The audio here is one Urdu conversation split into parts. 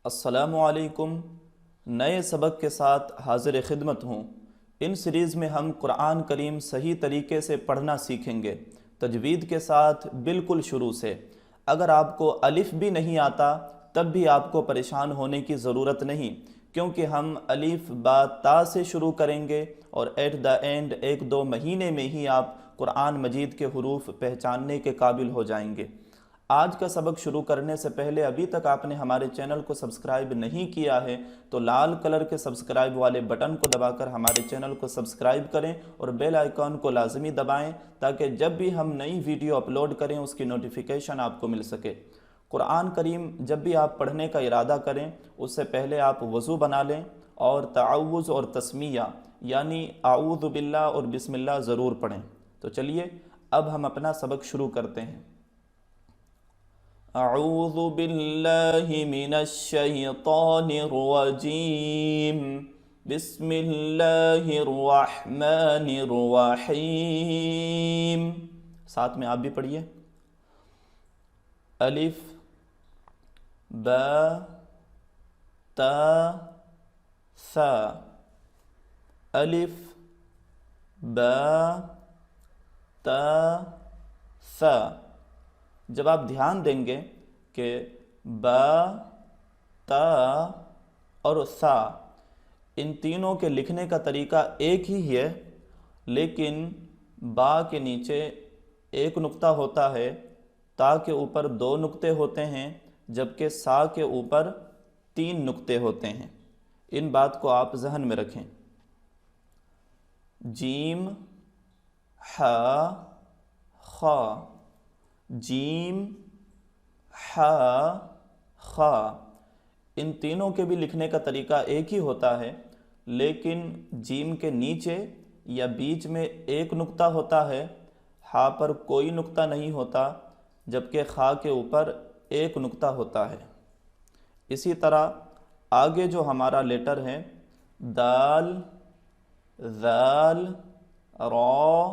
السلام علیکم، نئے سبق کے ساتھ حاضر خدمت ہوں۔ ان سیریز میں ہم قرآن کریم صحیح طریقے سے پڑھنا سیکھیں گے، تجوید کے ساتھ بالکل شروع سے۔ اگر آپ کو الف بھی نہیں آتا تب بھی آپ کو پریشان ہونے کی ضرورت نہیں، کیونکہ ہم الف با تا سے شروع کریں گے اور ایٹ دا اینڈ 1-2 مہینے میں ہی آپ قرآن مجید کے حروف پہچاننے کے قابل ہو جائیں گے۔ آج کا سبق شروع کرنے سے پہلے ابھی تک آپ نے ہمارے چینل کو سبسکرائب نہیں کیا ہے تو لال کلر کے سبسکرائب والے بٹن کو دبا کر ہمارے چینل کو سبسکرائب کریں اور بیل آئیکن کو لازمی دبائیں تاکہ جب بھی ہم نئی ویڈیو اپلوڈ کریں اس کی نوٹیفیکیشن آپ کو مل سکے۔ قرآن کریم جب بھی آپ پڑھنے کا ارادہ کریں اس سے پہلے آپ وضو بنا لیں اور تعوذ اور تسمیہ یعنی اعوذ باللہ اور بسم اللہ ضرور پڑھیں۔ تو چلیے اب ہم اپنا سبق شروع کرتے ہیں۔ اعوذ باللہ من الشیطان الرجیم، بسم اللہ الرحمن الرحیم۔ ساتھ میں آپ بھی پڑھیے۔ الف با تا ثا، الف با تا ثا۔ جب آپ دھیان دیں گے کہ با تا اور ثا ان تینوں کے لکھنے کا طریقہ ایک ہی ہے، لیکن با کے نیچے ایک نقطہ ہوتا ہے، تا کے اوپر 2 نقطے ہوتے ہیں، جبکہ سا کے اوپر 3 نقطے ہوتے ہیں۔ ان بات کو آپ ذہن میں رکھیں۔ جیم ہا خا، جیم ہا خا، ان تینوں کے بھی لکھنے کا طریقہ ایک ہی ہوتا ہے، لیکن جیم کے نیچے یا بیچ میں ایک نقطہ ہوتا ہے، ہا پر کوئی نقطہ نہیں ہوتا، جبکہ خا کے اوپر ایک نقطہ ہوتا ہے۔ اسی طرح آگے جو ہمارا لیٹر ہے دال، ذال، را،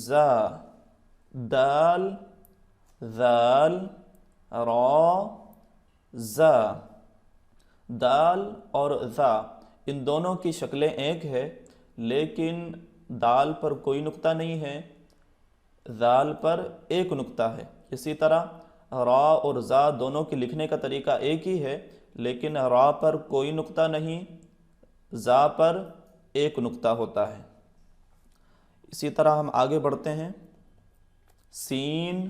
زا، دال، ذال، را، زا، دال اور زا ان دونوں کی شکلیں ایک ہے، لیکن دال پر کوئی نقطہ نہیں ہے، ذال پر ایک نقطہ ہے۔ اسی طرح را اور زا دونوں کی لکھنے کا طریقہ ایک ہی ہے، لیکن را پر کوئی نقطہ نہیں، زا پر ایک نقطہ ہوتا ہے۔ اسی طرح ہم آگے بڑھتے ہیں۔ سین،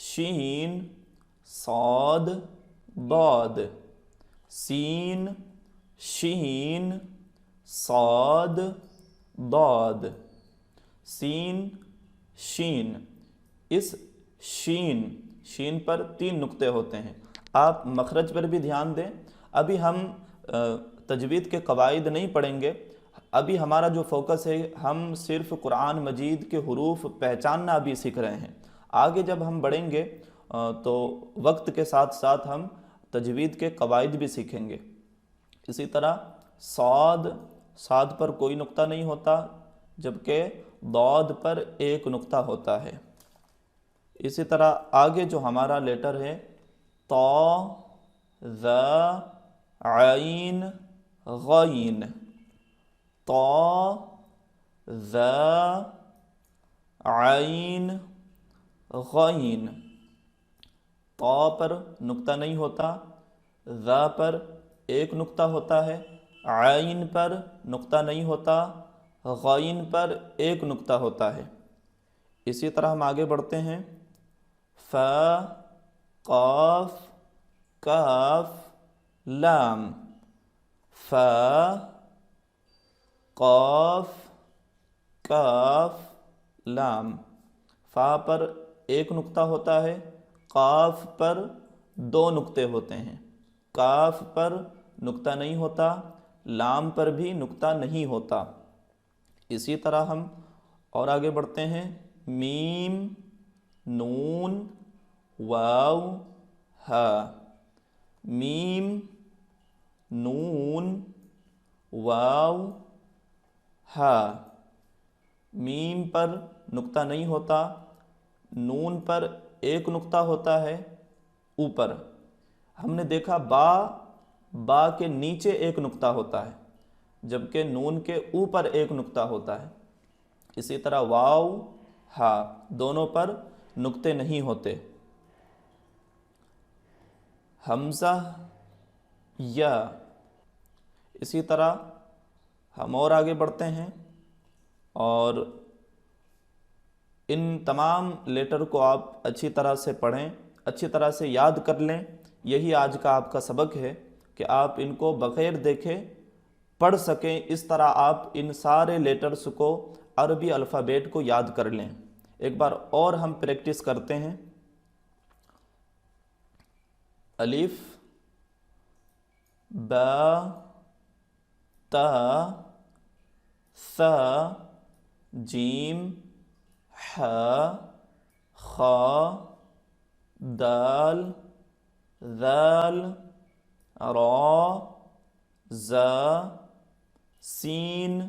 شین، صاد، ضاد، سین، شین، صاد، ضاد، سین، شین۔ اس شین پر 3 نقطے ہوتے ہیں۔ آپ مخرج پر بھی دھیان دیں۔ ابھی ہم تجوید کے قواعد نہیں پڑھیں گے، ابھی ہمارا جو فوکس ہے ہم صرف قرآن مجید کے حروف پہچاننا بھی سیکھ رہے ہیں۔ آگے جب ہم بڑھیں گے تو وقت کے ساتھ ساتھ ہم تجوید کے قواعد بھی سیکھیں گے۔ اسی طرح صاد پر کوئی نقطہ نہیں ہوتا، جبکہ ضاد پر ایک نقطہ ہوتا ہے۔ اسی طرح آگے جو ہمارا لیٹر ہے طا، ذا، عین، غین، طا، ذا، عین، غین۔ طا پر نقطہ نہیں ہوتا، ذا پر ایک نقطہ ہوتا ہے، عین پر نقطہ نہیں ہوتا، غین پر ایک نقطہ ہوتا ہے۔ اسی طرح ہم آگے بڑھتے ہیں۔ فا، قاف، کاف، لام، فا، قاف، کاف، لام۔ فا پر ایک نقطہ ہوتا ہے، قاف پر 2 نقطے ہوتے ہیں، کاف پر نقطہ نہیں ہوتا، لام پر بھی نقطہ نہیں ہوتا۔ اسی طرح ہم اور آگے بڑھتے ہیں۔ میم، نون، واو، ہا، میم، نون، واو، ہا۔ میم پر نقطہ نہیں ہوتا، نون پر ایک نقطہ ہوتا ہے اوپر۔ ہم نے دیکھا با کے نیچے ایک نقطہ ہوتا ہے، جبکہ نون کے اوپر ایک نقطہ ہوتا ہے۔ اسی طرح واو ہا دونوں پر نقطے نہیں ہوتے۔ حمزہ یا، اسی طرح ہم اور آگے بڑھتے ہیں اور ان تمام لیٹر کو آپ اچھی طرح سے پڑھیں، اچھی طرح سے یاد کر لیں۔ یہی آج کا آپ کا سبق ہے کہ آپ ان کو بغیر دیکھے پڑھ سکیں، اس طرح آپ ان سارے لیٹرز کو عربی الفابیٹ کو یاد کر لیں۔ ایک بار اور ہم پریکٹس کرتے ہیں۔ الف، با، تا، ثا، جیم، ح، خا، دال، ذال، را، زا، سین،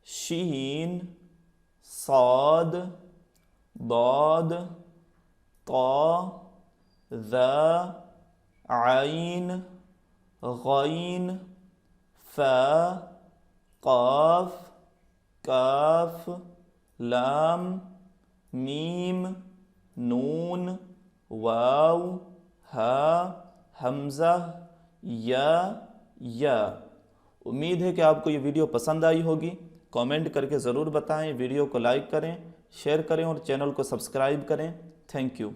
شین، صاد، ضاد، طا، ذا، عین، غین، فا، قاف، کاف، لام، میم، نون، واو، ہا، حمزہ، یا۔ امید ہے کہ آپ کو یہ ویڈیو پسند آئی ہوگی۔ کامنٹ کر کے ضرور بتائیں، ویڈیو کو لائک کریں، شیئر کریں اور چینل کو سبسکرائب کریں۔ Thank you.